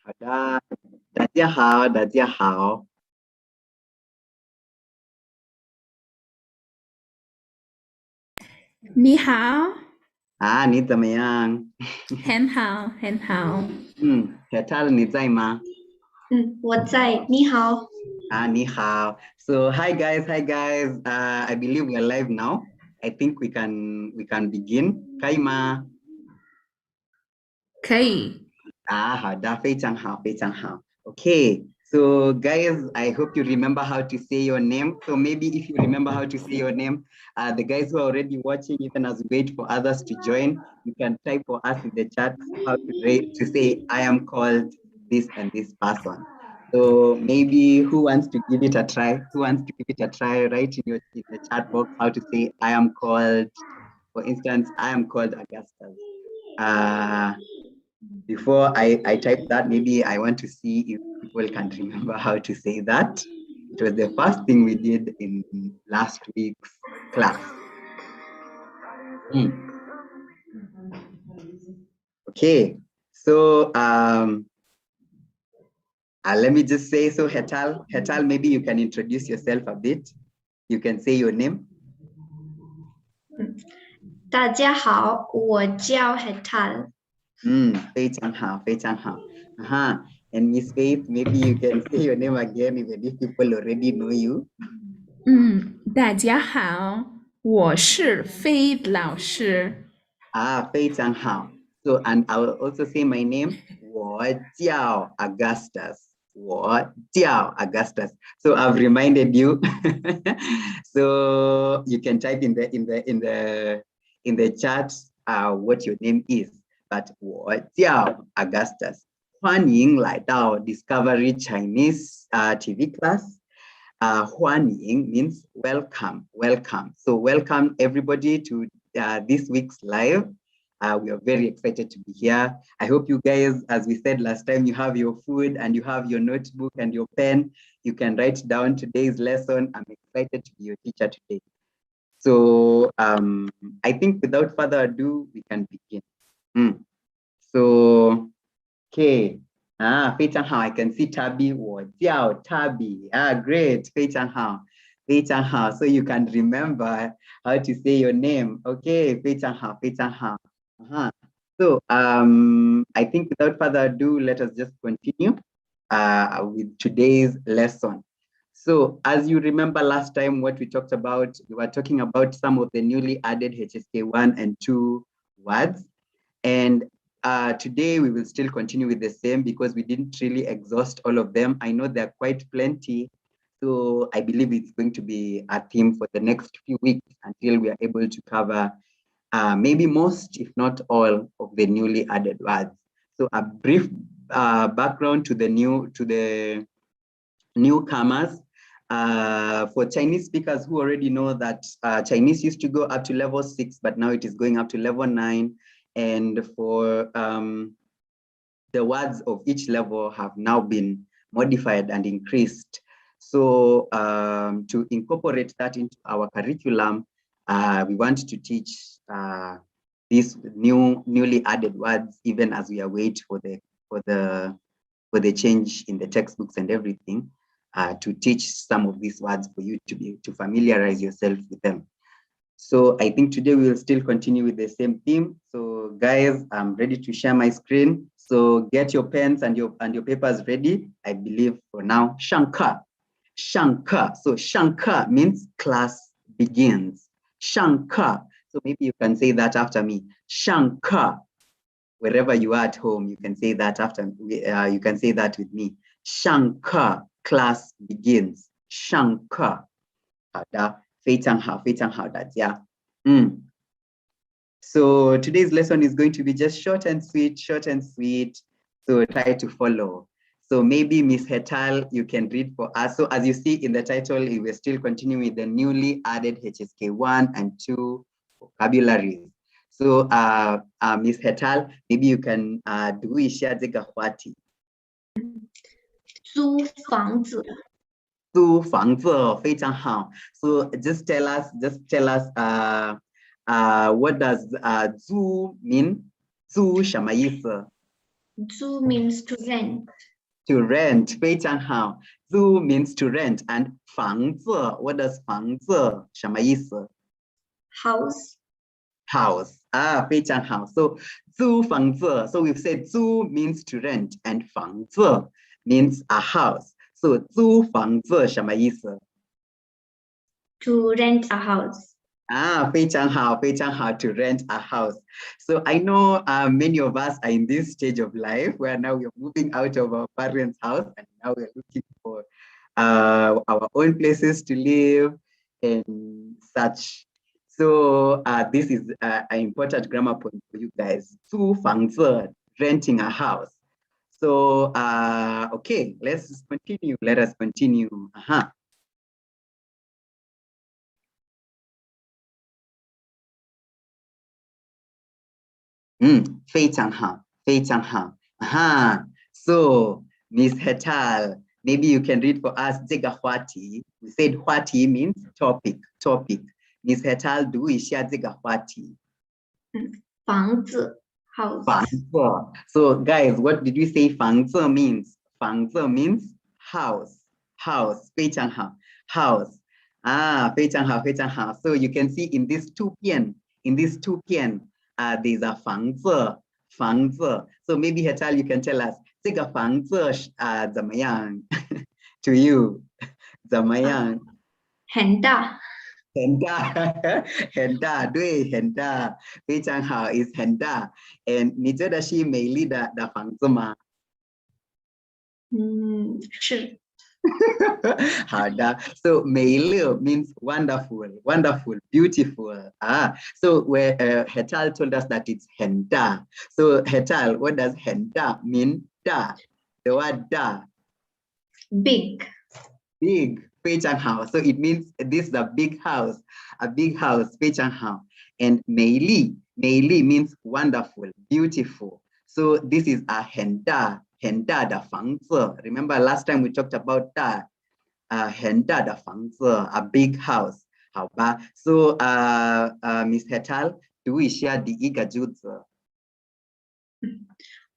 好的，大家好，大家好。你好，你怎么样？很好，很好。Hetal 你在吗？我在。你好。你好. So hi guys. I believe we are live now. I think we can begin. 可以吗？可以。好的，非常好，非常好. Okay. So guys, I hope you remember how to say your name. So maybe if you remember how to say your name, the guys who are already watching, even as we wait for others to join, you can type for us in the chat how to say I am called this and this person. So maybe who wants to give it a try? Who wants to give it a try? Write in the chat box how to say I am called. For instance, I am called Augustus. Before I type that, maybe I want to see if people can remember how to say that. It was the first thing we did in last week's class. Okay, so let me just say, so Hetal, maybe you can introduce yourself a bit. You can say your name. 大家好，我叫 Hetal。非常好，非常好。And Miss Faith, maybe you can say your name again, even if people already know you. 大家好，我是飞老师。非常好. So, and I will also say my name. 我叫 Augustus. 我叫 Augustus. So I've reminded you. So you can type in the chat what your name is. But 我叫 Augustus. 欢迎来到 Discovery Chinese TV class. 欢迎 means welcome, welcome. So welcome everybody to this week's live. We are very excited to be here. I hope you guys, as we said last time, you have your food and you have your notebook and your pen. You can write down today's lesson. I'm excited to be your teacher today. So I think without further ado, we can begin. So, okay. 非常好. I can see Tabi. 我叫 Tabi. Great. 非常好. 非常好. So you can remember how to say your name. Okay. 非常好. 非常好. So I think without further ado, let us just continue with today's lesson. So as you remember last time, what we talked about, we were talking about some of the newly added HSK 1 and 2 words. And today we will still continue with the same because we didn't really exhaust all of them. I know there are quite plenty. So I believe it's going to be a theme for the next few weeks until we are able to cover maybe most, if not all, of the newly added words. So a brief background to the newcomers. For Chinese speakers who already know that Chinese used to go up to level 6, but now it is going up to level 9. And for the words of each level have now been modified and increased. So to incorporate that into our curriculum, we want to teach these newly added words, even as we await for the change in the textbooks and everything, to teach some of these words for you to familiarize yourself with them. So I think today we will still continue with the same theme. So guys, I'm ready to share my screen. So get your pens and your papers ready. I believe for now, Shankar. Shankar. So Shankar means class begins. Shankar. So maybe you can say that after me. Shankar. Wherever you are at home, you can say that after. You can say that with me. Shankar. Class begins. Shankar. 好的。非常好，非常好，大家。So today's lesson is going to be just short and sweet, So try to follow. So maybe Miss Hetal, you can read for us. So as you see in the title, we're still continuing with the newly added HSK 1 and 2 vocabularies. So Miss Hetal, maybe you can do ishaje gahwati. 租房子。租房子，非常好。So just tell us, what does 租 mean? 租什么意思？ Zu means to rent. To rent, 非常好。租 means to rent, and 房子 what does 房子什么意思 House. House 非常好。So 租房子 so we've said 租 means to rent, and 房子 means a house. So 租房子什么意思 To rent a house. 非常好，非常好 to rent a house. So I know many of us are in this stage of life where now we're moving out of our parents' house and now we're looking for our own places to live and such. So this is an important grammar point for you guys. 租房子, renting a house. So okay, let's continue. Let us continue. Mm, 非常好，非常好。So Miss Hetal, maybe you can read for us 这个话题. We said 话题 means topic. Miss Hetal, 读一下这个话题。房子 house. 房子. So guys, what did we say 房子 means? 房子 means house. 非常好 house. 非常好，非常好. So you can see in this 图片 there's a 房子. So maybe Hetal, you can tell us 这个房子怎么样 to you 怎么样很大很大对很大非常好 is 很大 and 你觉得是美丽的房子吗是好的 so 美丽 means wonderful beautiful so where Hetal told us that it's 很大 so Hetal, what does 很大 mean 大 the word 大 big 非常好 so it means this is a big house 非常好 and 美丽 means wonderful beautiful so this is a 很大的房子 remember last time we talked about 大很大的房子 a big house 好吧 so Miss Hetal 读一下第一个句子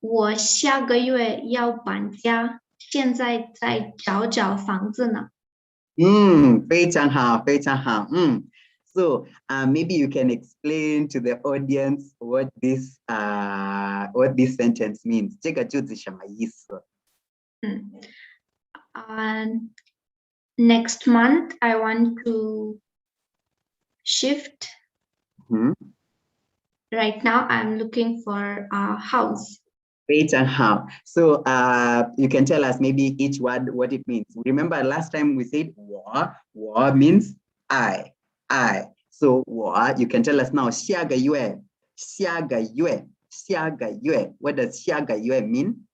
我下个月要搬家现在在找房子呢非常好So maybe you can explain to the audience what this sentence means. 这个句子什么意思 Next month I want to shift. Right now I'm looking for a house. 非常好 So you can tell us maybe each word what it means. Remember last time we said 我 means I. So 我 you can tell us now 下个月 What does 下个月 mean?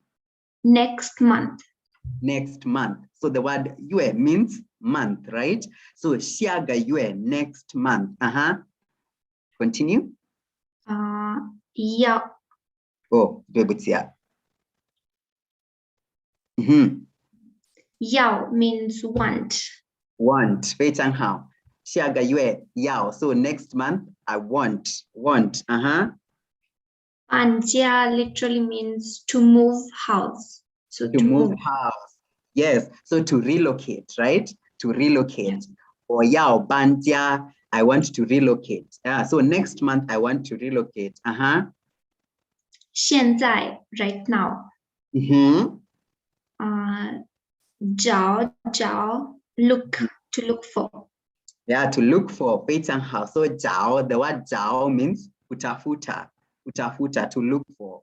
Next month. So the word 月 means month, right? So 下个月 next month. Continue. 要对不起啊。要 means want. 非常好。下个月要 so next month I want. 搬家 literally means to move house. So to move house. Yes, so to relocate, right? To relocate. 我要搬家 I want to relocate. So next month I want to relocate. 现在 right now. 找 look to look for. Yeah, to look for 非常好 so 找 the word 找 means kutafuta to look for.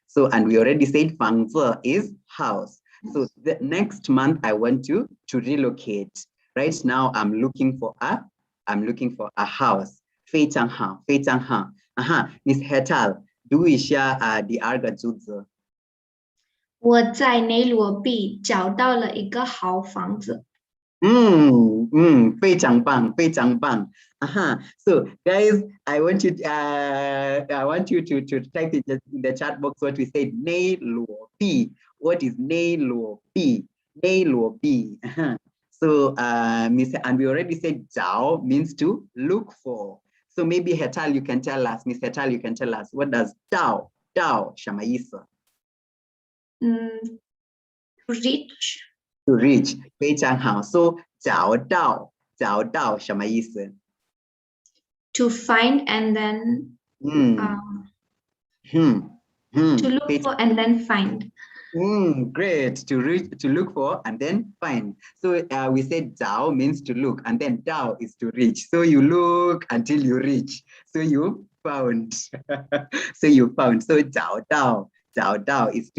So and we already said 房子 is house. So the next month I want to relocate. Right now I'm looking for a house. 非常好 Miss Hetal, 读一下第二个句子。我在内罗毕找到了一个好房子。非常棒 So guys, I want you to type in the chat box what we said. 内罗毕 What is 内罗毕 So Miss, and we already said 找 means to look for. So maybe Hetal, you can tell us, Miss Hetal, you can tell us what does 找什么意思 To reach. To reach 非常好 so 找到什么意思 To find and then to look for and then find. Great. To look for and then find. So we said Zhao means to look, and then Dao is to reach. So you look until you reach. So you found. So you found. So Zhao Dao is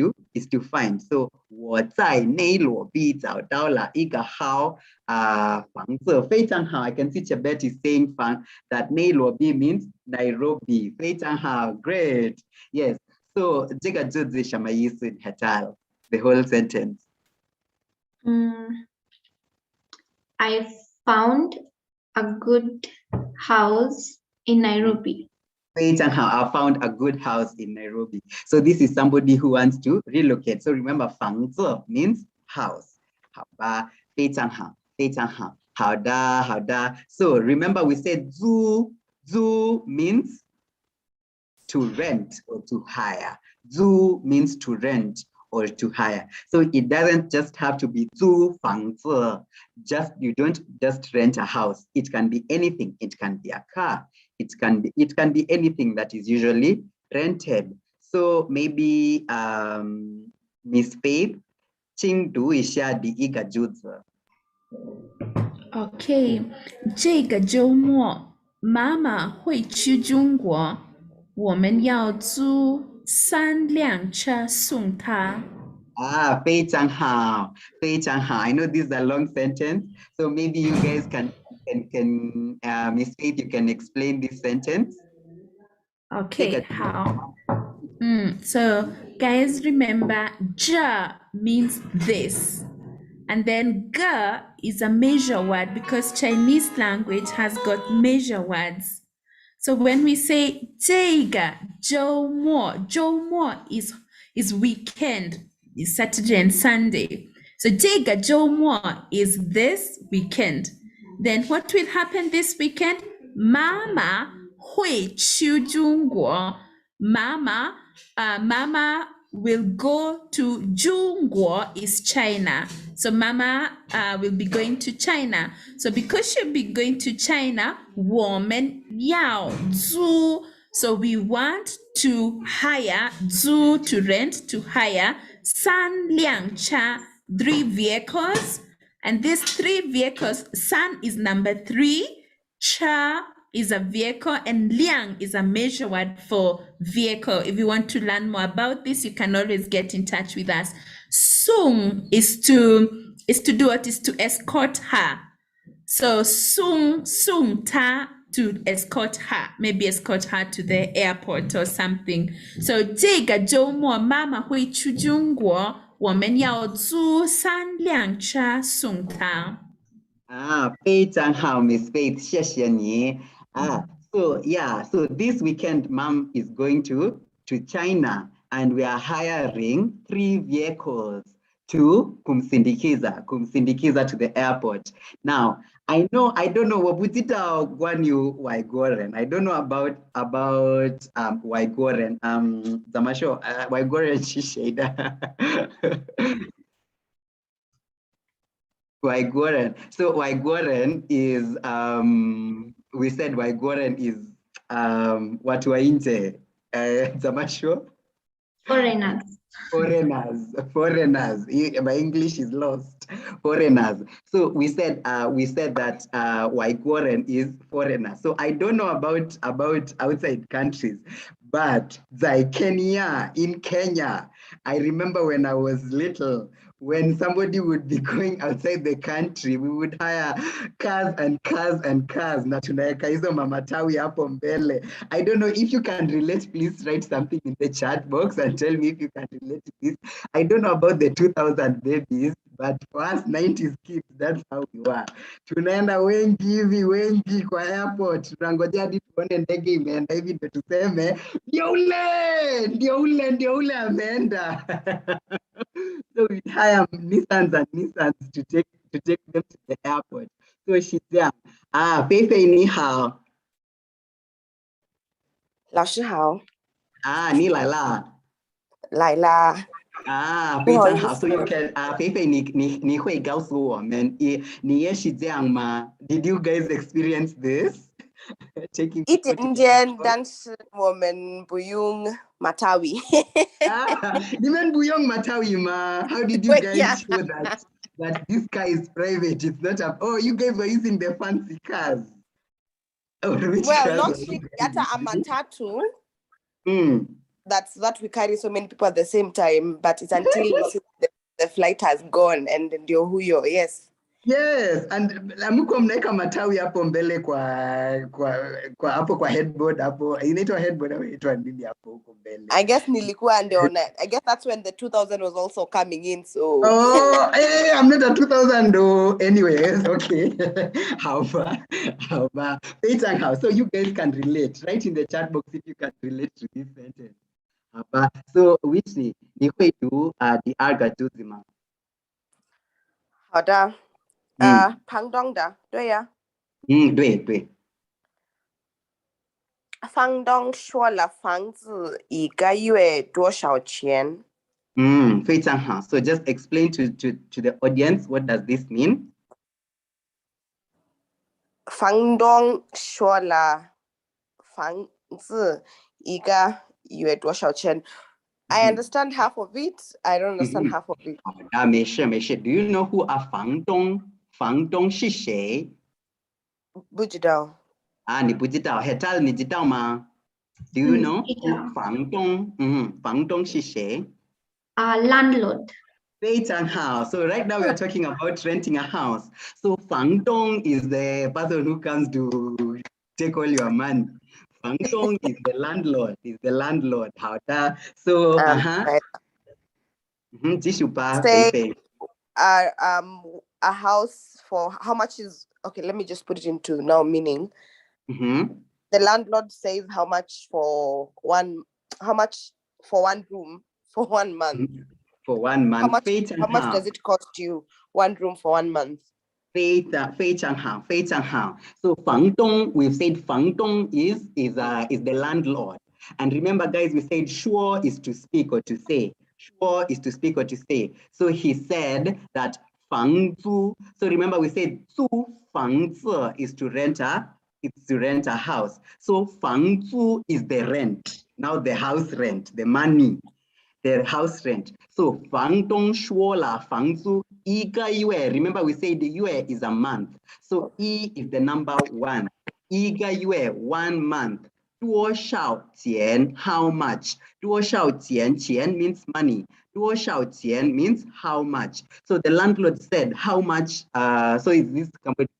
to find. So 我在内罗毕找到了一个好房子，非常好。I can see Chabet is saying that 内罗毕 means Nairobi. 非常好 Great. Yes. So 这个句子什么意思 Hatal? The whole sentence. I found a good house in Nairobi. 非常好 I found a good house in Nairobi. So this is somebody who wants to relocate. So remember 房子 means house. 好吧，非常好，非常好，好的，好的。So remember we said 租 means to rent or to hire. 租 means to rent or to hire. So it doesn't just have to be 租房子. You don't just rent a house. It can be anything. It can be a car. It can be anything that is usually rented. So maybe Miss Faith, 请读一下第一个句子。OK， 这个周末妈妈会去中国，我们要租3辆车送她。非常好，非常好。I know this is a long sentence, so maybe you guys can Miss Faith, you can explain this sentence. OK， 好。So guys remember 这 means this. And then ge is a measure word because Chinese language has got measure words. So when we say 这个周末is weekend, is Saturday and Sunday. So 这个周末 is this weekend. Then what will happen this weekend? 妈妈会去中国. Mama will go to 中国 is China. So Mama will be going to China. So because she'll be going to China, 我们要租. So we want to hire, 租 to rent, to hire 3辆车, 3 vehicles. And these 3 vehicles, 3 is number 3, 车 is a vehicle, and 辆 is a measure word for vehicle. If you want to learn more about this, you can always get in touch with us. Sung is to do what? Is to escort her. So sung ta, to escort her, maybe escort her to the airport or something. So 这个周末妈妈会去中国，我们要租3辆车送她。非常好 Miss Faith, 谢谢你。So this weekend Mom is going to China, and we are hiring 3 vehicles to kumsindikiza to the airport. Now I don't know wabutita gwanyu Waigoren. I don't know about Waigoren. Zamasho Waigoren Shisheda. Waigoren. So Waigoren is we said Waigoren is watu wa nje. Zamasho? Foreigners. My English is lost. Foreigners. So we said that Waigoren is foreigners. So I don't know about outside countries, but in Kenya, I remember when I was little, when somebody would be going outside the country, we would hire cars and cars and cars. Na tunaweka hizo mamatawi hapo mbele. I don't know if you can relate. Please write something in the chat box and tell me if you can relate to this. I don't know about the 2000 babies, but for us 90s kids, that's how we were. Tunaenda wengi kwa airport. Tunangojea hadi tuone ndege imeenda hivi ndio tuseme ndio ule ameenda. So we hire Nissans to take them to the airport. So she's there. Feifei 你好。老师好。你来啦。来啦。非常好。So you can 菲菲，你会告诉我们，你也是这样吗？ Did you guys experience this? Taking 一点点，但是我们不用马塔维。你们不用马塔维吗？ How did you guys show that this car is private? It's not a. Oh, you guys were using the fancy cars. Oh, well, not really. Yata a matatu. That's what we carry so many people at the same time, but it's until we see the flight has gone and ndio huyo. Yes, and mko mnaeka matawi hapo mbele kwa hapo kwa headboard hapo, inaitwa headboard au inaitwa nini hapo huko mbele? I guess nilikuwa ndio I guess that's when the 2000 was also coming in, so hey, I'm not a 2000 though. Anyways, okay. How far? So you guys can relate. Write in the chat box if you can relate to this sentence. So which ni kwetu the arga tuzima. 好的。房东的，对呀。对。房东说了房子一个月多少钱？非常好。So just explain to the audience, what does this mean? 房东说了房子一个月多少钱？ I understand half of it. I don't understand half of it. 没事。Do you know who are 房东？房东是谁？不知道。你不知道 ？Hetal 你知道吗？ Do you know 房东？房东是谁？Landlord. 非常好。So right now we are talking about renting a house. So 房东 is the person who comes to take all your money. 房东 is the landlord. 好的。So继续吧，菲菲。A house for how much is okay? Let me just put it into now meaning. The landlord says how much for one room for 1 month. For 1 month. How much does it cost you 1 room for 1 month? 非常好。So 房东, we've said 房东 is the landlord. And remember, guys, we said sure is to speak or to say. Sure is to speak or to say. So he said that 房租. So remember, we said 租房子 is to rent a house. So 房租 is the rent. Now the house rent, the money, the house rent. So 房东说了房租一个月. Remember, we said the year is a month. So 一 is the number 1. 一个月 1 month. 多少钱 how much? 多少钱 钱 means money. 多少钱 means how much. So the landlord said how much. So is this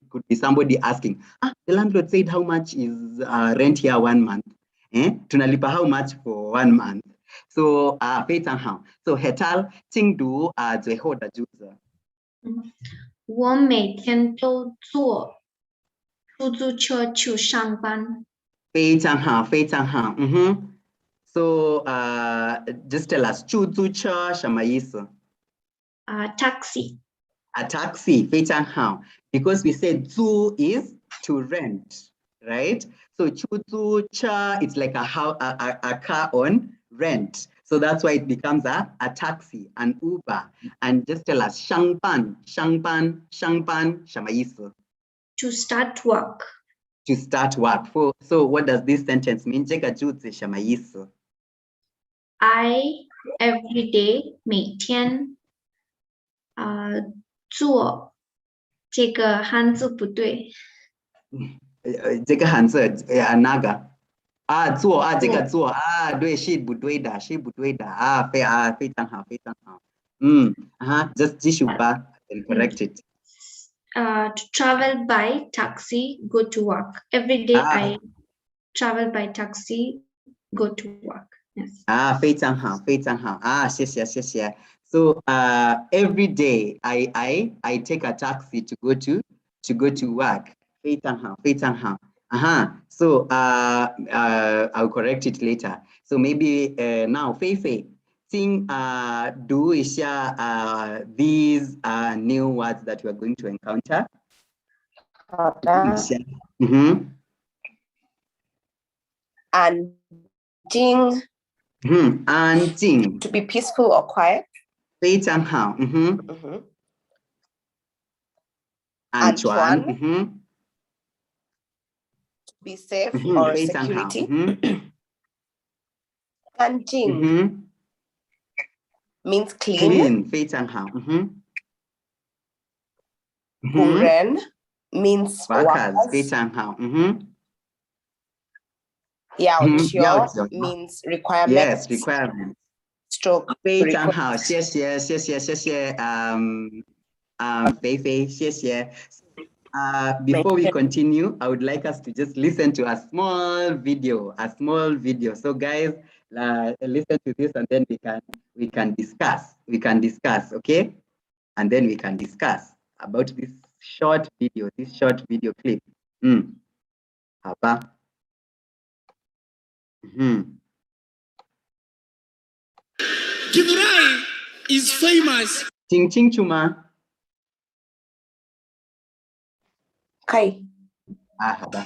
could be somebody asking. The landlord said how much is rent here 1 month? Tunalipa how much for 1 month? So 非常好。So Hetal 精读最后的句子。我每天都坐出租车去上班。非常好。So just tell us 出租车什么意思？Taxi. A taxi, 非常好。Because we said 租 is to rent, right? So 出租车 it's like a car on rent. So that's why it becomes a taxi, an Uber. And just tell us 上班什么意思 To start work. To start work. So what does this sentence mean? 这个句子什么意思 I every day 每天做这个汉字不对。这个汉字哪个做这个做对是不对的非常好just 继续吧 and correct it. To travel by taxi, go to work. Every day I travel by taxi, go to work. Yes. 非常好谢谢 So every day I take a taxi to go to work. 非常好 So I'll correct it later. So maybe now 菲菲请读一下these new words that we are going to encounter. 好的。安静。安静 To be peaceful or quiet. 非常好. Antoine. Be safe or security. Kanjing means clean. Clean. 非常好. Kuren means Workers. workers. 非常好. Yaoqiao means requirements. Yes, requirements. Stroke. 非常好. 谢谢. 菲菲, 谢谢. Before we continue, I would like us to just listen to a small video. So guys, listen to this and then we can discuss. Okay? And then we can discuss about this short video clip. Hapa. Githurai is famous. Ching ching chuma. Kai. Hapa.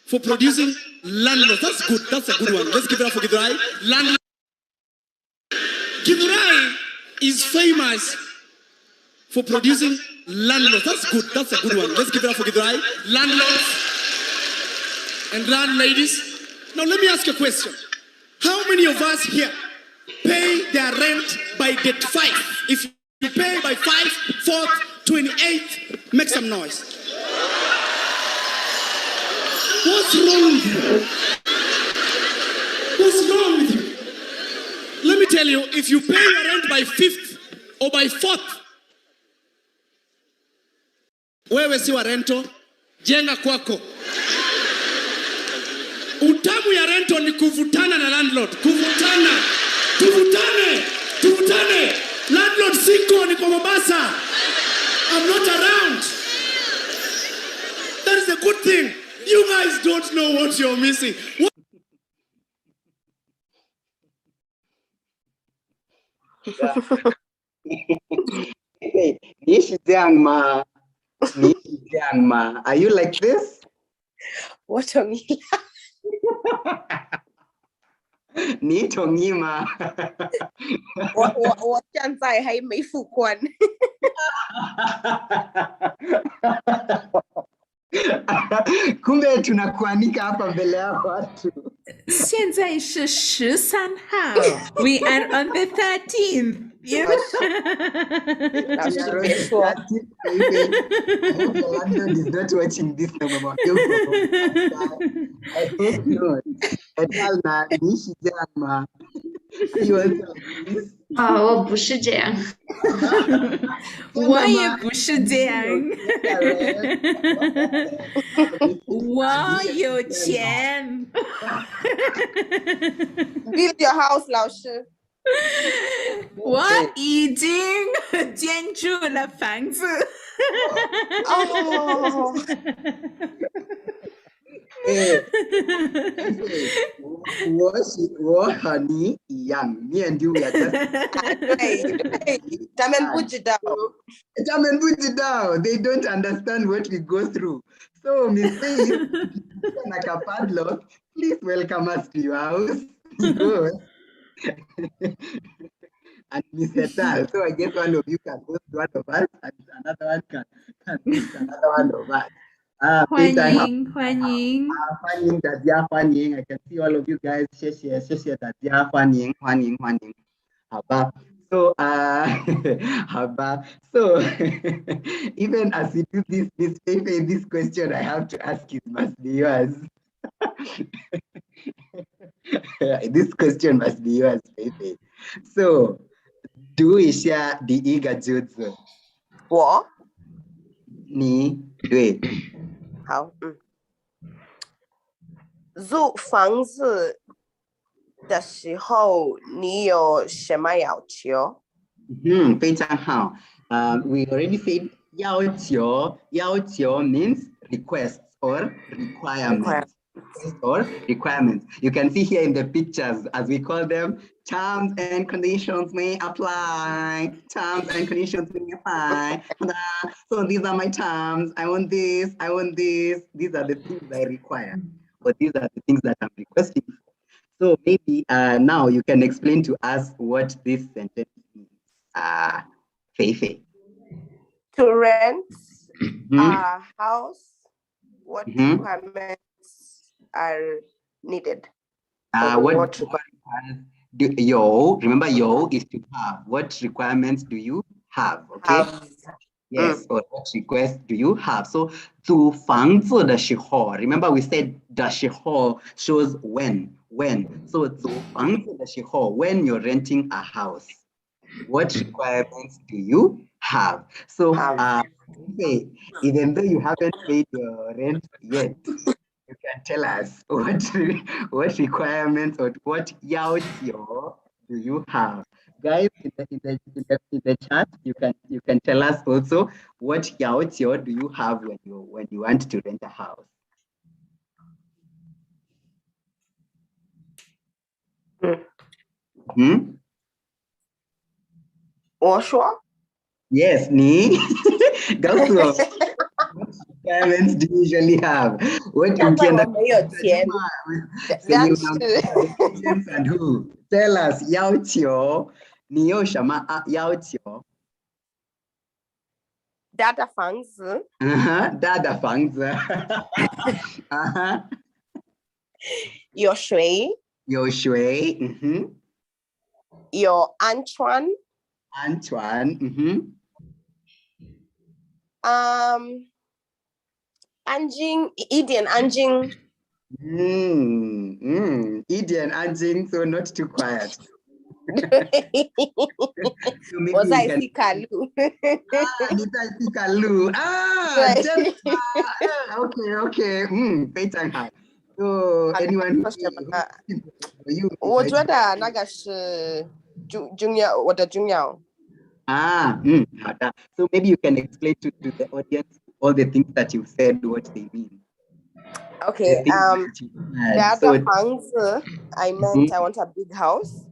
For producing landlords. That's good. That's a good one. Let's give it up for Githurai. Landlord. Githurai is famous for producing landlords. That's good. That's a good one. Let's give it up for Githurai. Landlords and landladies. Now let me ask you a question. How many of us here pay their rent by date 5? If you pay by 5, 4th, 28th, make some noise. What's wrong with you? What's wrong with you? Let me tell you, if you pay your rent by 5th or by 4th, wewe si wa rento, jenga kwako. Utamu ya rento ni kuvutana na landlord. Kuvutana. Tuvutane. Landlord siko ni kwa Mombasa. I'm not around. That is a good thing. You guys don't know what you're missing. Hey, Nishijangma. Are you like this? What on me? Ni tongima. What can I hai mấy phụ quan? Kumbe tunakuanika hapa mbele ya watu. 现在是13号 We are on the 13th. You know? I hope the landlord is not watching this. I hope not. Etalna, Nishijangma. You also like this? 我不是这样。我也不是这样。我有钱。 Build your house, 老师。我已经建筑了房子。哦。我和你一样， me and you are just 对，他们不知道。They don't understand what we go through. So, Miss Faith, padlock, please welcome us to your house. And Miss Etal, so I guess one of you can host one of us, and another one can host another one of us. 欢迎欢迎大家欢迎 I can see all of you guys 谢谢大家欢迎好吧 so好吧 so even as we do this question I have to ask it must be yours. This question must be yours, Pepe. So do isha di iga jutsu 我你对好租房子的时候你有什么要求？非常好。We already said 要求 means requests or requirements. You can see here in the pictures, as we call them, terms and conditions may apply. So these are my terms. I want this. These are the things I require. But these are the things that I'm requesting for. So maybe now you can explain to us what this sentence means. Feifei. To rent a house, what requirements are needed? What requirements remember yo is to have. What requirements do you have? Okay. Yes, or what request do you have? So 租房子的时候, remember we said 的时候 shows when. So 租房子的时候, when you're renting a house, what requirements do you have? So okay, even though you haven't paid your rent yet, you can tell us what requirements or what 要求 do you have? Guys, in the chat, you can tell us also what 要求 do you have when you want to rent a house. Yes, ni. What requirements do you usually have? What you can and who? Tell us 要求你有什么要求？ Dada 房子 Dada 房子 有水 有水 有安全 anjing 一点安静 一点安静 so not too quiet. So maybe 我在西卡路你在西卡路 okay 非常好 so anyone 我觉得那个是重要我的重要好的 so maybe you can explain to the audience all the things that you said what they mean. Okay, the房子 I meant I want a big house.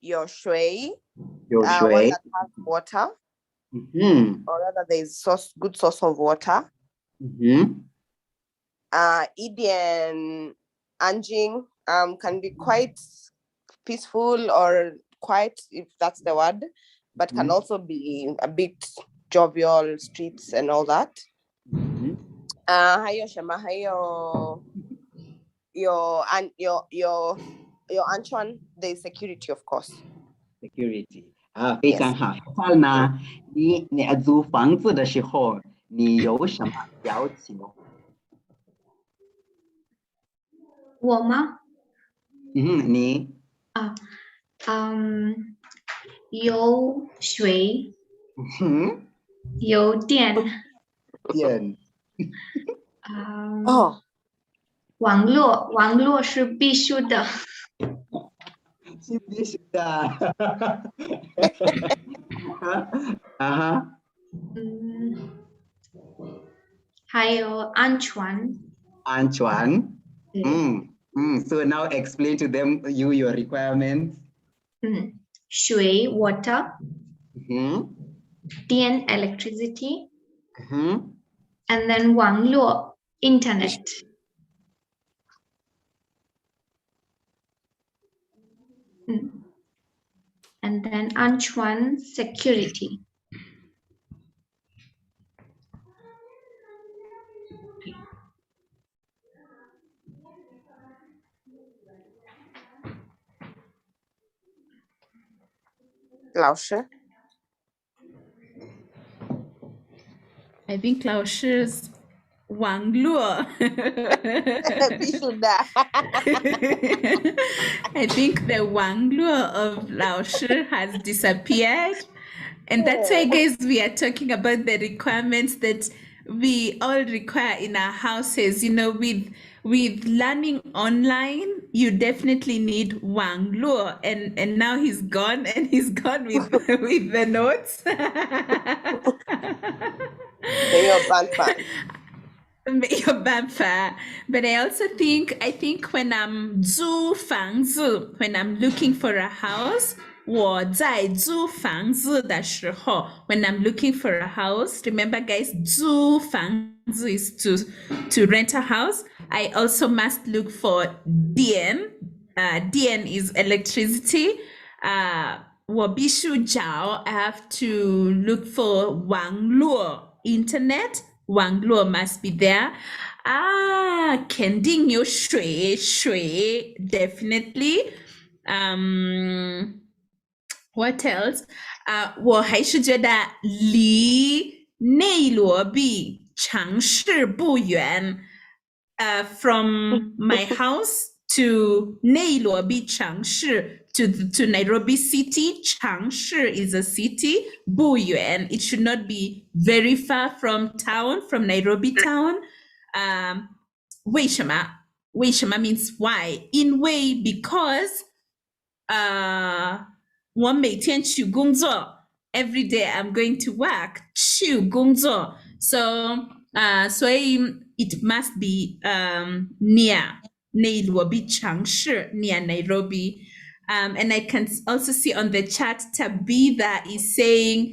有水 one that has water or rather there is good source of water. 一点安静 can be quite peaceful or quiet if that's the word, but can also be a bit jovial streets and all that. 还有什么？还有安全 the security of course. Security 非常好。那你租房子的时候，你有什么要求？我吗？你有水，有电，网络是必须的。是必须的。还有安全。安全。So now explain to them your requirements. 水 water. 电 electricity. And then 网络 internet. And then 安全 security. I think 老师网络 I think the 网络 of 老师 has disappeared. And that's why, guys, we are talking about the requirements that we all require in our houses. You know, with learning online, you definitely need Wang Luo, and now he's gone, and he's gone with with the notes. Your bumper. But I also think when I'm 租房子, when I'm looking for a house, 我在租房子的时候, when I'm looking for a house, remember guys, 租房子 is to rent a house. I also must look for 电. 电 is electricity. 我必须找 I have to look for 网络 internet 网络 must be there 肯定有水 definitely what else 我还是觉得离内罗毕城市不远from my house to 内罗毕城市 to Nairobi city 城市 is a city 不远 it should not be very far from town from Nairobi town 为什么 means why 因为 because 我每天去工作 every day I'm going to work 去工作 so 所以 it must be near 内罗毕城市 near Nairobi and I can also see on the chat Tabitha is saying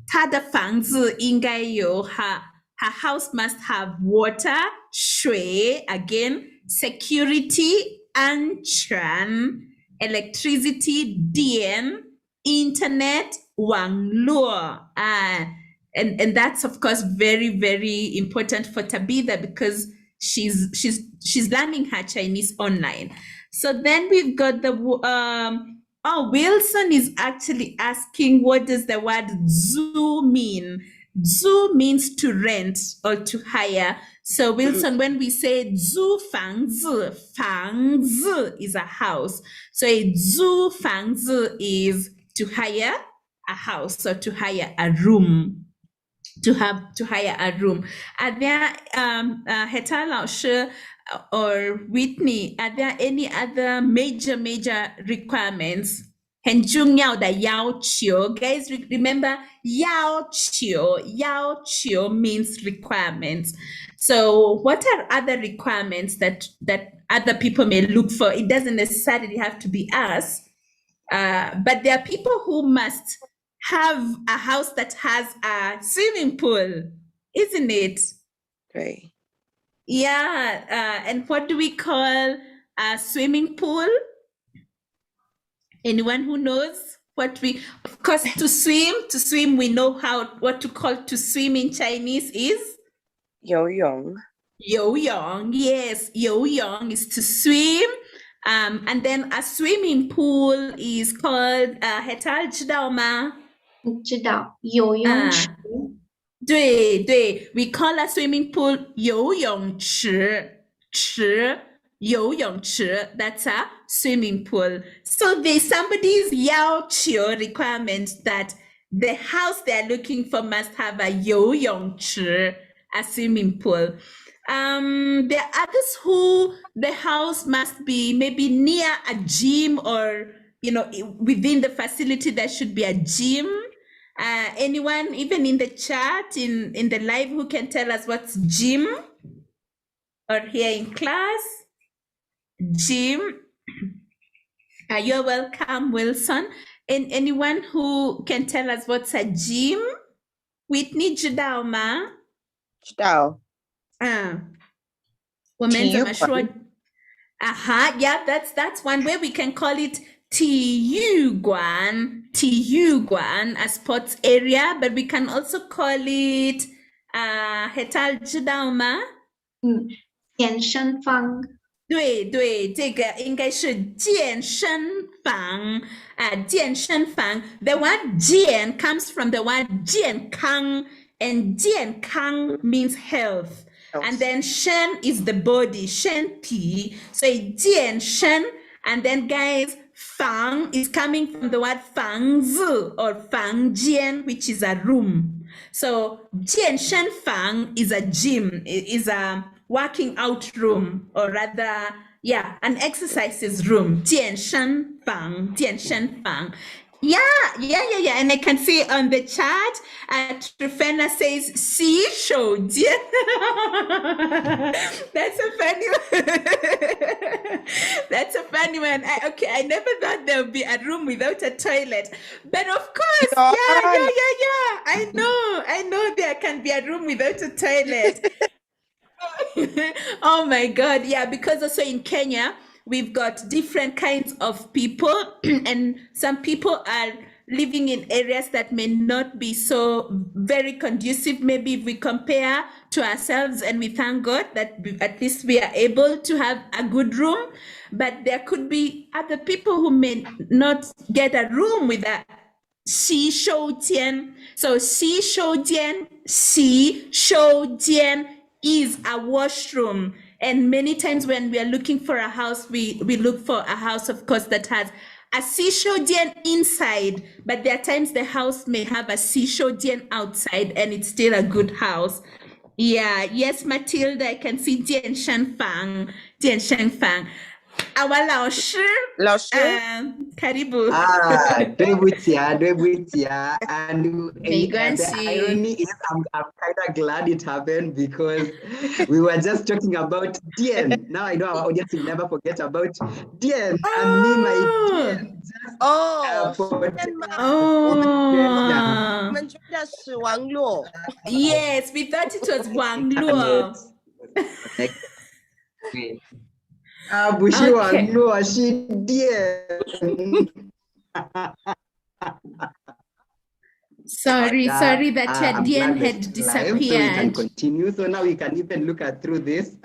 她的房子应该有 her house must have water 水 again security 安全 electricity 电 internet 网络 and that's of course very very important for Tabitha because she's learning her Chinese online. So then we've got the Wilson is actually asking what does the word "zu" mean? "Zu" means to rent or to hire. So Wilson, when we say 租房子, 房子 is a house. So 租房子 is to hire a house or to hire a room. To hire a room. Are there Heta 老师 or Whitney, are there any other major requirements? 很重要的要求 Guys, remember 要求 means requirements. So what are other requirements that other people may look for? It doesn't necessarily have to be us, but there are people who must have a house that has a swimming pool, isn't it? Right. Yeah, and what do we call a swimming pool? Anyone who knows what we, of course, to swim, we know what to call to swim in Chinese is? 游泳. 游泳, yes, 游泳 is to swim. And then a swimming pool is called Heta 知道吗?知道游泳池对 we call a swimming pool 游泳池 游泳池 that's a swimming pool. So there's somebody's 要求 requirement that the house they're looking for must have a 游泳池 a swimming pool. There are others who the house must be maybe near a gym or within the facility there should be a gym. Anyone, even in the chat, in the live, who can tell us what's gym? Or here in class? Gym. You're welcome, Wilson. And anyone who can tell us what's a gym? Whitney 知道吗?知道. 我们怎么说? Yeah, that's one way we can call it 体育馆, a sports area, but we can also call it Heta 知道吗? 健身房对这个应该是健身房 健身房 The word 健 comes from the word 健康 and 健康 means health. And then 身 is the body, 身体 so 健身 and then guys 房 is coming from the word 房子 or 房间 which is a room. So 健身房 is a gym, is a working out room, or rather, yeah, an exercises room. 健身房 Yeah. And I can see on the chat, Trifena says, 洗手间. That's a funny one. That's a funny one. I never thought there would be a room without a toilet. But of course, yeah. I know there can be a room without a toilet. Oh my God, yeah, because also in Kenya, we've got different kinds of people, and some people are living in areas that may not be so very conducive. Maybe if we compare to ourselves, and we thank God that at least we are able to have a good room, but there could be other people who may not get a room with a 洗手间. So 洗手间is a washroom. And many times when we are looking for a house, we look for a house, of course, that has a 洗手间 inside, but there are times the house may have a 洗手间 outside, and it's still a good house. Yeah, yes, Matilda, I can see 健身房. Our 老师, karibu.对不起啊. And the irony is I'm kind of glad it happened, because we were just talking about Dien. Now I know our audience will never forget about Dien. And me, my Dien. Yes, we thought it was Wang Luo. She Dien. Sorry that your Dien had disappeared. So we can continue. So now we can even look at through this.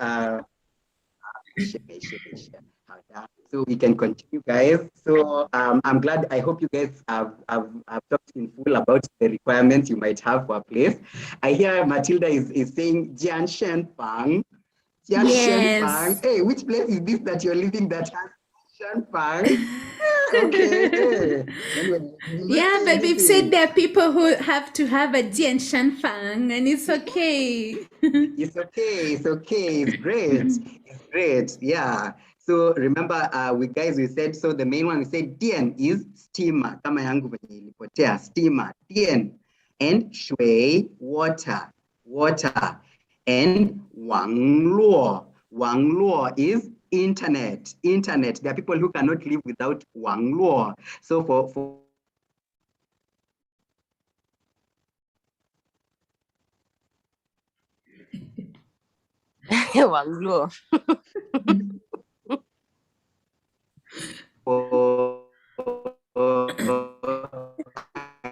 So we can continue, guys. So I'm glad. I hope you guys have talked in full about the requirements you might have for a place. I hear Matilda is saying Jian Shen Fang. Yes. Hey, which place is this that you're living that has Shen Fang? Okay. Yeah, but we've said there are people who have to have a Jian Shan Fang, and it's okay. It's okay. It's great. Yeah. So remember, we said, so the main one we said Dien is steamer. Kama yangu venye ilipotea, steamer, Dien. And Shui, water. And Wang Luo is internet. There are people who cannot live without Wang Luo. So for Wang Luo.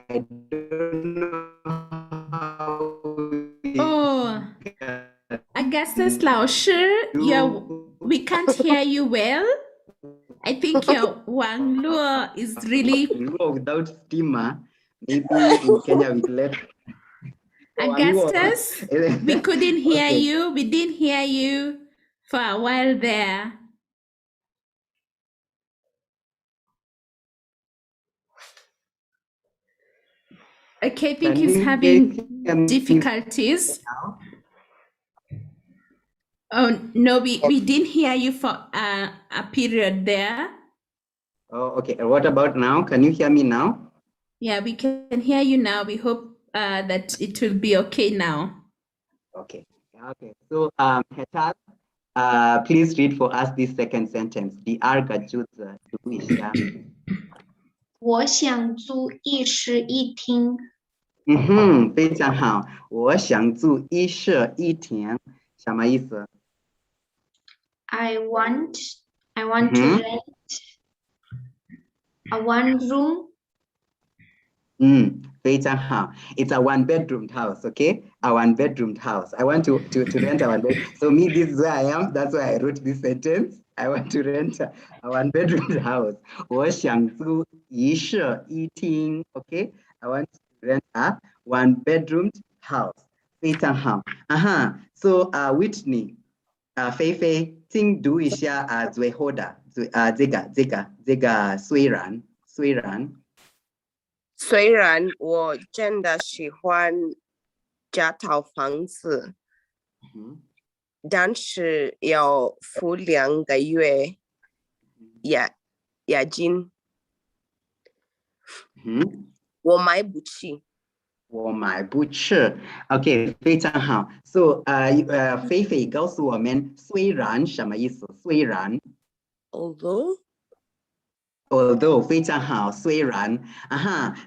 I don't know how Augustus Lao we can't hear you well. I think your Wang Luo is really... Without steamer, maybe in Kenya we left. Augustus, we couldn't hear you. We didn't hear you for a while there. Okay, I think he's having difficulties. Oh, no, we didn't hear you for a period there. Oh, okay. What about now? Can you hear me now? Yeah, we can hear you now. We hope that it will be okay now. Okay. So, Hetal, please read for us this second sentence. The Argajuza Duisha. 我想租一室一厅。非常好。我想租一室一厅，什么意思？ I want to rent a one room. 非常好。It's a one-bedroom house, okay? A one-bedroom house. I want to rent a one-bedroom. So me, this is where I am. That's why I wrote this sentence. I want to rent a one-bedroom house. 我想租一室一厅, okay? I want to rent a one-bedroom house. 非常好。So Whitney, 菲菲，请读一下最后的这个虽然我真的喜欢这套房子，但是要付2个月押金，我买不起。OK， 非常好。So， 菲菲告诉我们虽然什么意思？虽然 Although 非常好，虽然。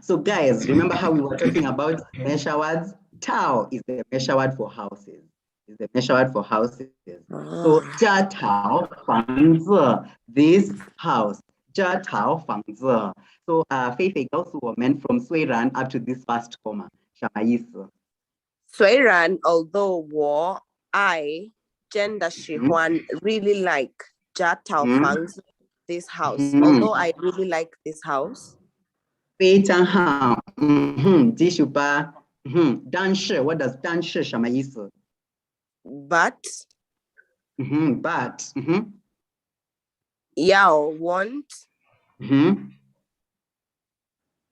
So guys, remember how we were talking about measure words? Tau is the measure word for houses. is the measure word for houses. So 家套房子 this house 家套房子 So 菲菲告诉我们 from 虽然 up to this first comma 什么意思？虽然 although I 真的喜欢 really like 家套房子 this house although I really like this house 非常好继续吧但是 what does 但是什么意思 but but 要 want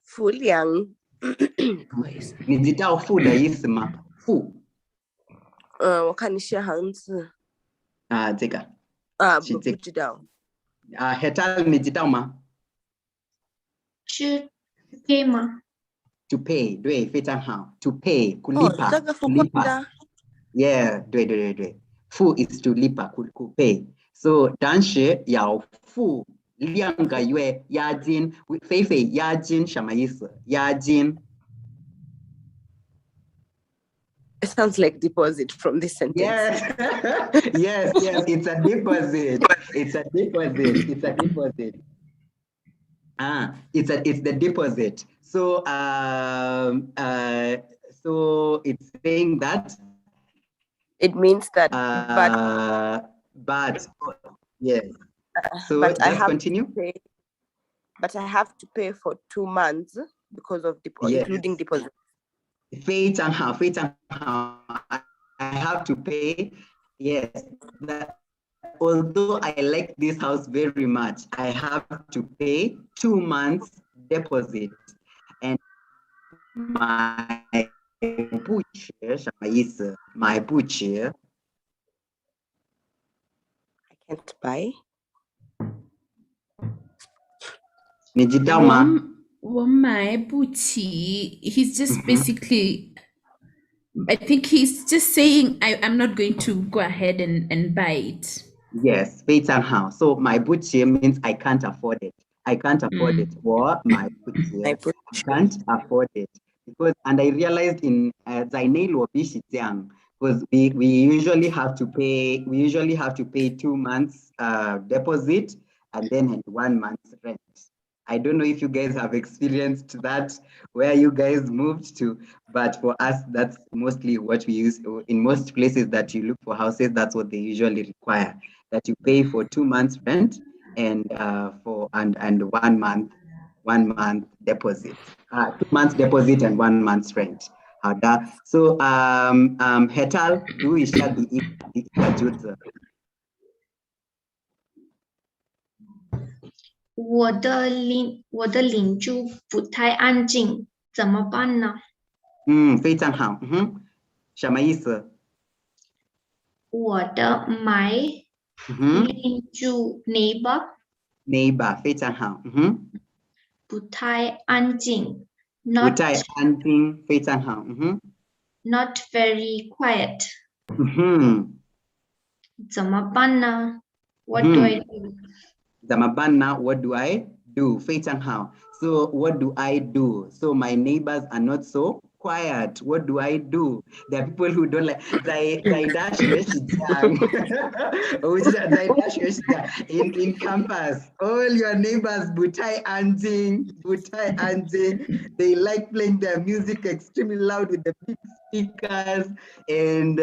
付量不好意思你知道付的意思吗付我看一下行字这个不知道Hetal 你知道吗是 pay 吗 to pay 对非常好 to pay kulipa 这个付款的 yeah 对付 is to lipa pay so 但是要付2个月押金菲菲押金什么意思押金It sounds like deposit from this sentence. Yes, it's a deposit. It's the deposit. So so it's saying that it means that but yes. So but let's continue. But I have to pay for 2 months because of including deposit. 非常好非常好 I have to pay yes although I like this house very much I have to pay 2 months deposit and my butcher 什么意思 my butcher I can't buy 你知道吗我买不起 he's just basically I think he's just saying I'm not going to go ahead and buy it. Yes, 非常好 so my butcher means I can't afford it or my butcher I can't afford it because and I realized in because we usually have to pay 2 months deposit and then 1 month's rent I don't know if you guys have experienced that where you guys moved to, but for us, that's mostly what we use in most places that you look for houses. That's what they usually require, that you pay for 2 months rent and for 1 month deposit, 2 months deposit and 1 month's rent. So Hetal, du isha di ikajuza. 我的邻居不太安静，怎么办呢？非常好。什么意思？我的邻居 neighbor 非常好。不太安静。不太安静，非常好。Not very quiet。怎么办呢？ What do I do? 怎么办呢 What do I do? 非常好。So what do I do? So my neighbors are not so quiet. What do I do? There are people who don't like in campus. All your neighbors butai anjing. They like playing their music extremely loud with the big speakers and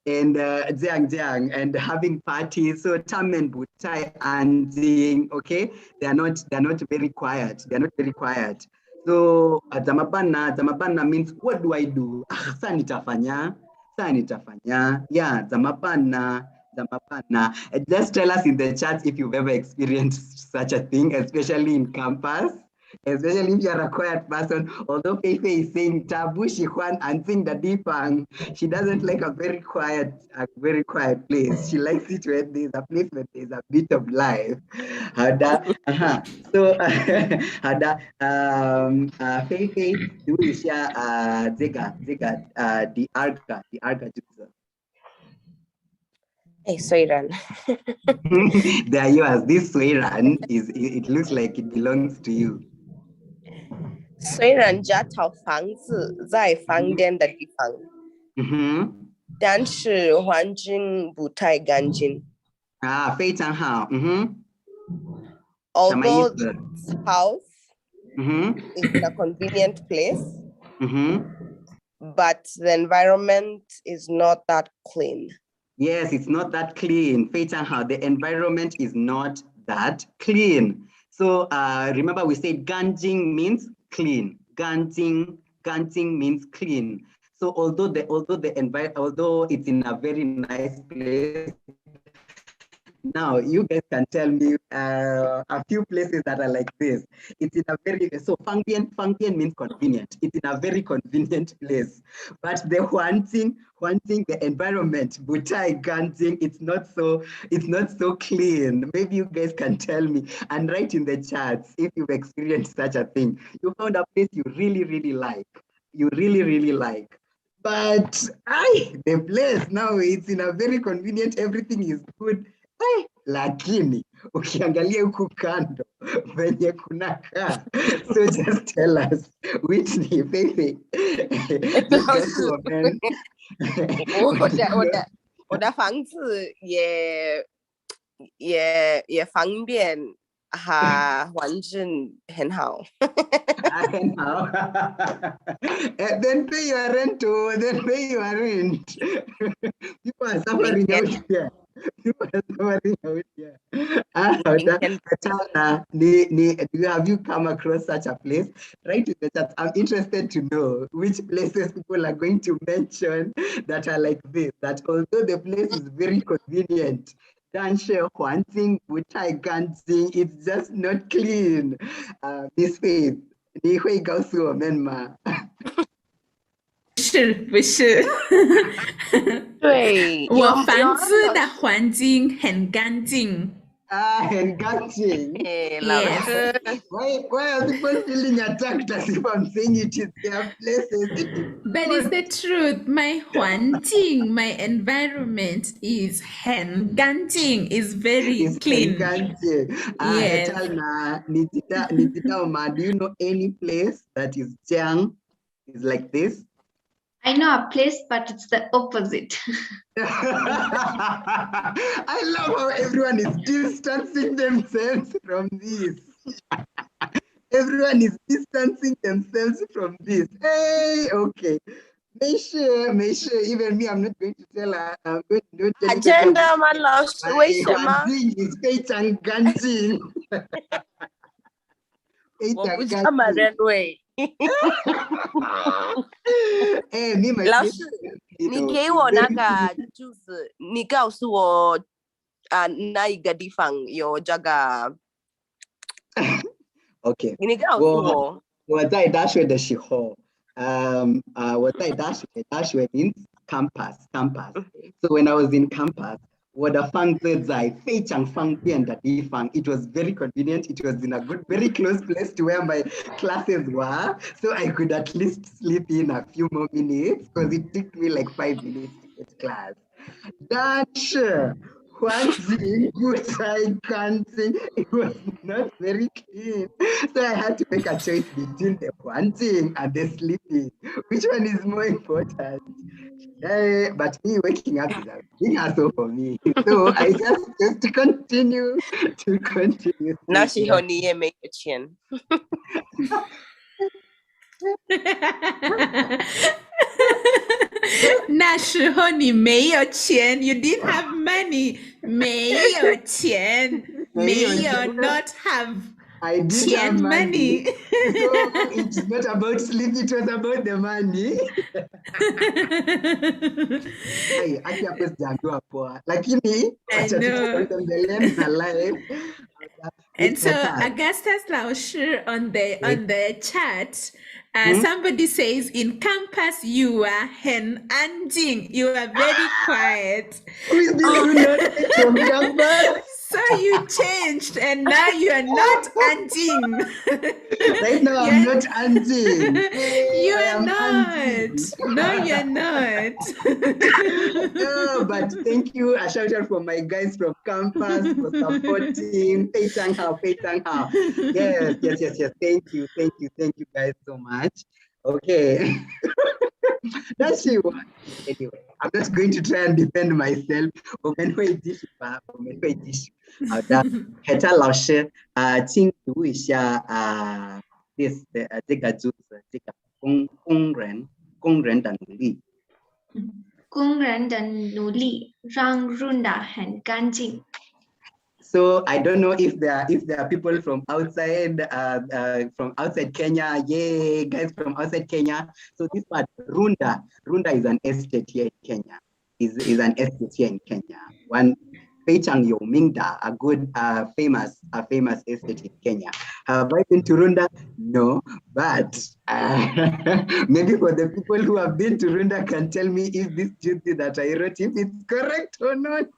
jiang and having parties. So tamen butai anjing. Okay, they are not very quiet. So zamapana means what do I do? Sa nitafanya. Yeah, zamapana. Just tell us in the chat if you've ever experienced such a thing, especially in campus. Especially if you're a quiet person, although Feifei is saying tabu Shihwan and sing the dipang, she doesn't like a very quiet place. She likes it when there's a place where there's a bit of life. So Feifei, do you share Zega the arga juicer? Hey, Soiran. There you are. This Soiran it looks like it belongs to you. 虽然家套房子在房间的地方但是环境不太干净。非常好。Although this house is in a convenient place, but the environment is not that clean. Yes, it's not that clean. 非常好. The environment is not that clean. So remember we said ganjing means clean. Ganjing means clean. So although it's in a very nice place, now you guys can tell me a few places that are like this. It's in a very, so fangbian means convenient. It's in a very convenient place. But the Huanting, the environment, Butai Ganting, it's not so clean. Maybe you guys can tell me and write in the chats if you've experienced such a thing. You found a place you really, really like. You really, really like. But the place now, it's in a very convenient, everything is good. Lakini ukiangalia huku kando venye kunakaa. So just tell us, Whitney, baby. 我的房子也方便，环境很好。很好。Then pay your rent. Then pay your rent. People are suffering out here. Have you come across such a place? Write in the chat. I'm interested to know which places people are going to mention that are like this. That although the place is very convenient, it's just not clean. Miss Faith, 你会告诉我们吗？不是对，我房子的环境很干净。很干净。Yes. Why are people feeling attacked as if I'm saying it is their places? But it's the truth. My 环境, my environment is 很干净, is very clean. Yes. Do you know any place that is Jiang, is like this? I know a place, but it's the opposite. I love how everyone is distancing themselves from this. Everyone is distancing themselves from this. Hey, okay. Make sure, even me, I'm not going to tell her. I'm going to tell agenda, my love, wait, Shema. Is Peichang Ganjing.老师，你给我那个就是你告诉我那一个地方有这个 OK， 你告诉我。我在大学的时候，我在大学 means campus. So when I was in campus, 我的房子在非常方便的地方. It was very convenient. It was in a very close place to where my classes were. So I could at least sleep in a few more minutes because it took me like 5 minutes to get class. That's one thing which I can't think, it was not very clean. So I had to make a choice between the one thing and the sleeping. Which one is more important? But me waking up is a big hassle for me. So I just continue. 那时候你也没有钱。那时候你没有钱 you didn't have money 没有钱没有 not have I did have money. So it's not about sleep, it was about the money. And so Augustus Laoshi on the chat, somebody says in campus you are hen anjing, you are very quiet. From campus? So you changed and now you are not anjing. Right now I'm not anjing. You are not. No, you're not. No, but thank you. A shout out for my guys from campus for supporting. Yes. Thank you guys so much. Okay. That's you. Anyway, I'm not going to try and defend myself. Heta 老师请读一下this 这个句子，这个工人的努力。工人的努力让Runda 很干净。 So I don't know if there are people from outside Kenya. Yay, guys from outside Kenya. So this part Runda is an estate here in Kenya. Is an estate here in Kenya. One Peichang Yomingda, a good famous estate in Kenya. Have I been to Runda? No, but maybe for the people who have been to Runda can tell me if this duty that I wrote, if it's correct or not.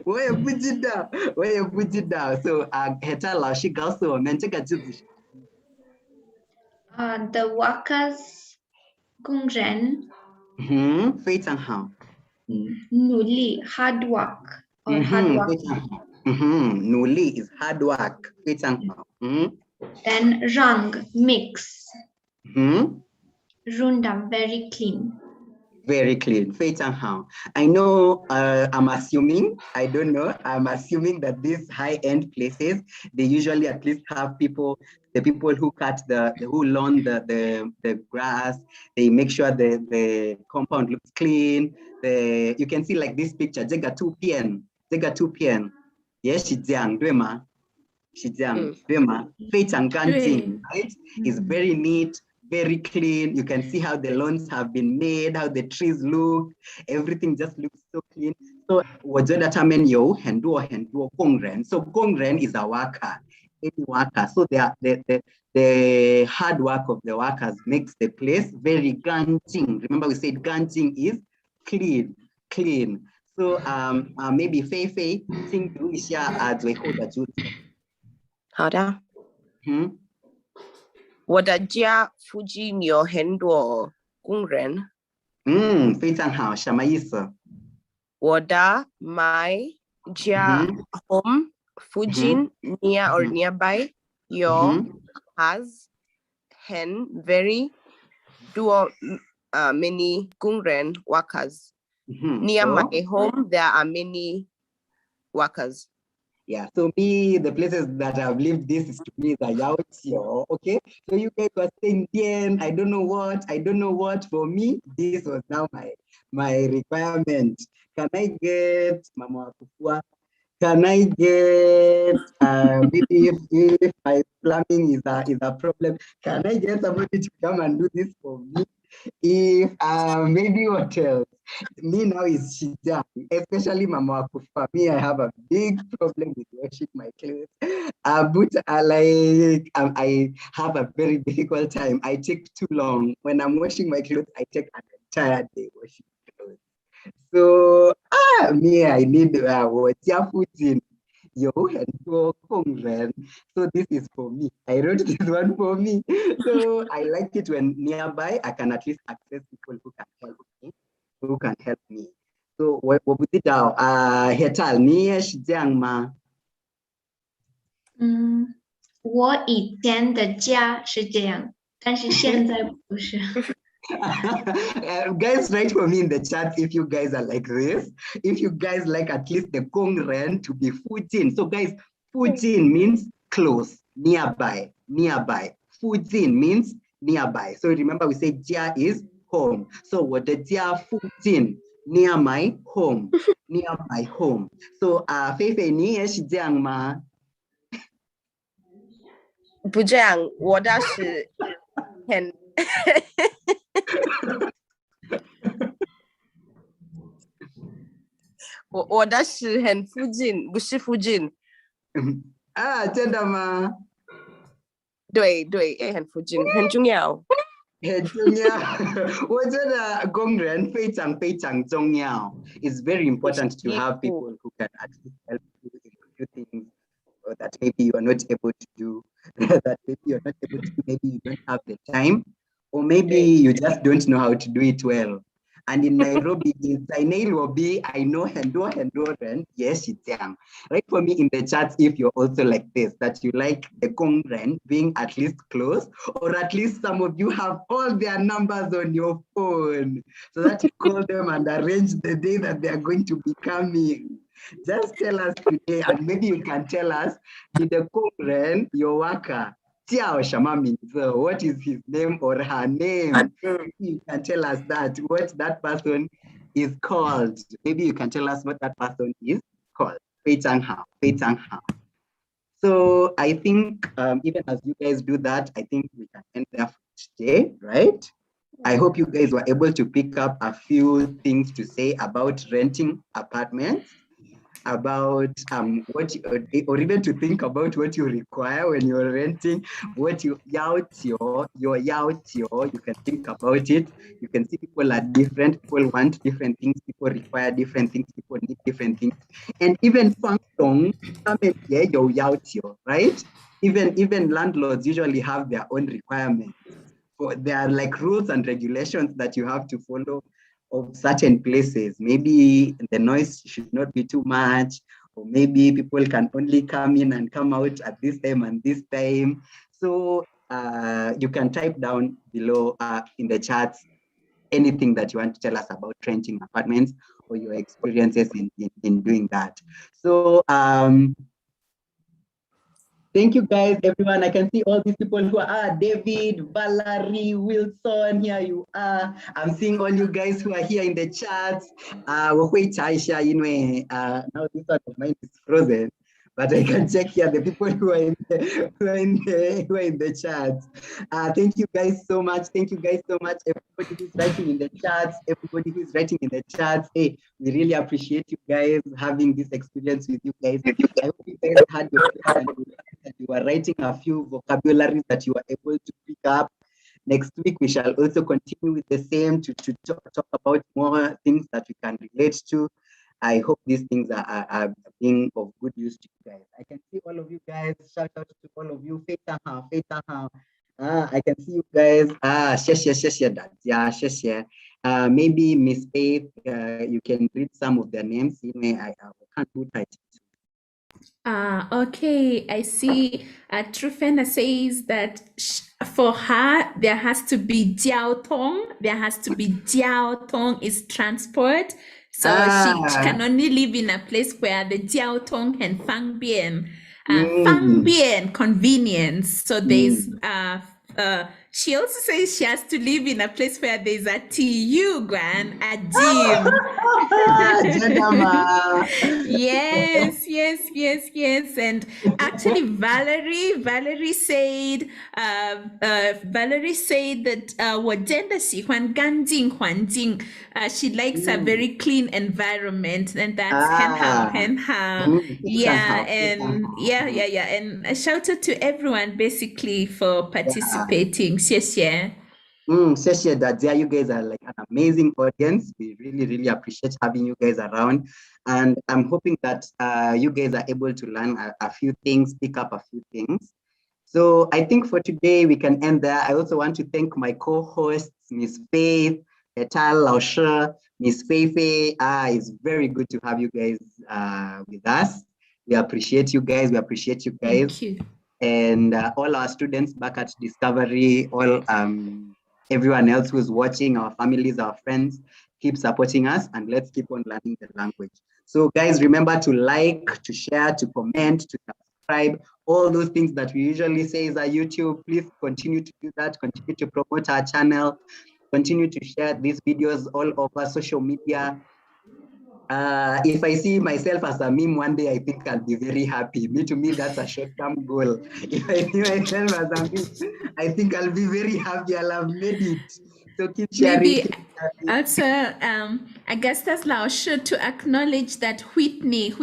Why you put it down? So Heta Laoshi Gaso Mencheka Juzi. The workers 工人 Peichang Hao. 努力 hard work or hard work. Nuli is hard work. Then Rang mix. Runda very clean. Very clean. I know, I'm assuming, I don't know, I'm assuming that these high-end places, they usually at least have the people who cut who lawn the grass, they make sure the compound looks clean. You can see like this picture, Jega 2 p.m. Yes, Shijiang, Duema. Feichang Ganjing, right? It's very neat, very clean. You can see how the lawns have been made, how the trees look, everything just looks so clean. So Wajoda Tamen Yo, Henduo Gongren. So Gongren is a worker, any worker. So the hard work of the workers makes the place very ganjing. Remember we said ganjing is clean. So maybe Fei Sing Luisha Adwekoda Jut. 好的。我的家附近有很多工人。非常好，什么意思？我的my家 home 附近 near or nearby 有 has very many 工人 workers. Near my home there are many workers. Yeah, so the places that I've lived, this is to me the Yaochio, okay? So you guys were saying, I don't know what. For me, this was now my requirement. Can I get Mama Kufua? Can I get maybe if my plumbing is a problem, can I get somebody to come and do this for me? If maybe what else? Me now is Shijang, especially Mama Kufa. Me, I have a big problem with washing my clothes. But I have a very difficult time. I take too long. When I'm washing my clothes, I take an entire day washing clothes. So me, I need food. Yo, and so this is for me. I wrote this one for me. So I like it when nearby I can at least access people who can help me. So what would it now? Hetal Niesh Jiangma. 我以前的家是这样，但是现在不是。Guys, write for me in the chat if you guys are like this. If you guys like at least the Gongren to be Fujin. So guys, Fujin means close, nearby. Fujin means nearby. So remember we say Jia is home. So what the Jia Fujin, near my home. So Feifei ni shi jiang ma? 不这样，我的是很我的是很附近，不是附近。真的吗？对，很附近，很重要。很重要，我觉得工人非常重要。It's very important to have people who can actually help you in a few things that maybe you are not able to do, maybe you don't have the time, or maybe you just don't know how to do it well. And in Nairobi, Zainail will be, I know Hendo Ren, yes, it's young. Write for me in the chats if you're also like this, that you like the Kong Ren being at least close, or at least some of you have all their numbers on your phone, so that you call them and arrange the day that they are going to be coming. Just tell us today, and maybe you can tell us, did the Kong Ren, your worker, what is his name or her name? You can tell us that, what that person is called. Maybe you can tell us what that person is called. So I think even as you guys do that, I think we can end there for today, right? I hope you guys were able to pick up a few things to say about renting apartments, about what you, or even to think about what you require when you're renting, what you you can think about it. You can see people are different, people want different things, people require different things, people need different things. And even right? Even landlords usually have their own requirements. There are like rules and regulations that you have to follow of certain places. Maybe the noise should not be too much, or maybe people can only come in and come out at this time and this time. So you can type down below in the chats anything that you want to tell us about renting apartments or your experiences in doing that. So thank you guys, everyone. I can see all these people who are David, Valerie, Wilson, here you are. I'm seeing all you guys who are here in the chats. Now this one of mine is frozen, but I can check here the people who are in the chats. Thank you guys so much. Thank you guys so much. Everybody who's writing in the chats, Hey, we really appreciate you guys having this experience with you guys. I hope you guys had your and you were writing a few vocabularies that you were able to pick up. Next week, we shall also continue with the same to talk about more things that we can relate to. I hope these things are being of good use to you guys. I can see all of you guys. Shout out to all of you. I can see you guys. Maybe Miss Faith, you can read some of their names. I can't put it. Okay, I see. Trufena says that for her, there has to be jiao tong is transport. So she can only live in a place where the jiao tong and fang bian, convenience. So there's she also says she has to live in a place where there's a TU, a gym. Yes. And actually, Valerie said that she likes a very clean environment, and that's and a shout out to everyone basically for participating. Dadia, you guys are like an amazing audience. We really appreciate having you guys around, and I'm hoping that you guys are able to learn a few things, pick up a few things. So I think for today we can end there. I also want to thank my co-hosts, Miss Faith, Etal Lausher, Miss Feifei. It's very good to have you guys with us. We appreciate you guys. Thank you. And all our students back at Discovery, all everyone else who's watching, our families, our friends, keep supporting us, and let's keep on learning the language. So guys, remember to like, to share, to comment, to subscribe, all those things that we usually say is our YouTube. Please continue to do that, continue to promote our channel, continue to share these videos all over social media. If I see myself as a meme one day, I think I'll be very happy. To me, that's a short-term goal. If I see myself as a meme, I think I'll be very happy. I'll have made it. So keep sharing. Maybe also, I guess that's Laosha to acknowledge that Whitney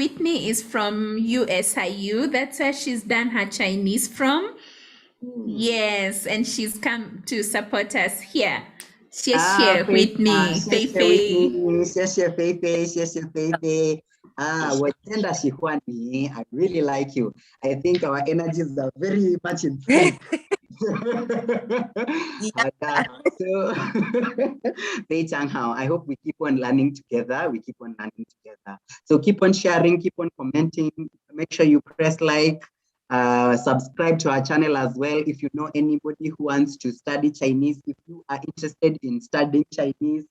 is from USIU. That's where she's done her Chinese from. Yes, and she's come to support us here. Whitney. Feifei. I really like you. I think our energies are very much in sync. So, I hope we keep on learning together. So keep on sharing, keep on commenting. Make sure you press like, subscribe to our channel as well. If you know anybody who wants to study Chinese, if you are interested in studying Chinese,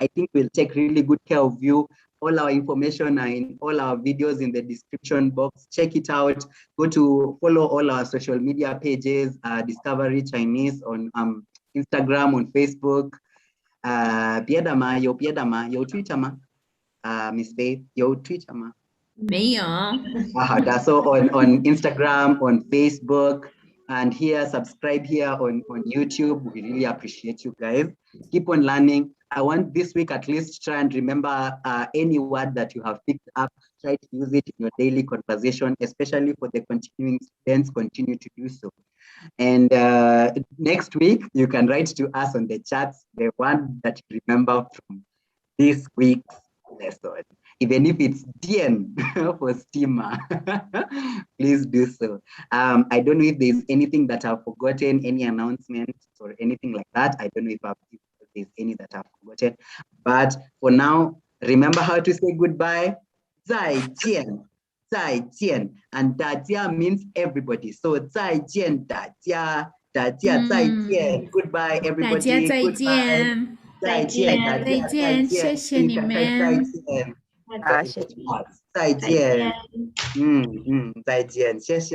I think we'll take really good care of you. All our information are in all our videos in the description box. Check it out. Go to follow all our social media pages, Discovery Chinese on Instagram, on Facebook. Piedama, yo Twitter ma. Miss Faith, yo Twitter ma. That's so on Instagram, on Facebook, and here, subscribe here on YouTube. We really appreciate you guys. Keep on learning. I want this week at least try and remember any word that you have picked up. Try to use it in your daily conversation, especially for the continuing students. Continue to do so. And next week, you can write to us on the chats the one that you remember from this week's lesson. Even if it's DN for steamer, please do so. I don't know if there's anything that I've forgotten, any announcements or anything like that. I don't know if there's any that I've forgotten. But for now, remember how to say goodbye. 再见. 再见. And 大家 means everybody. So 再见大家. 大家再见. Goodbye, everybody. 大家再见. Goodbye. 再见，大家再见，谢谢你们。再见，再见，再见，谢谢。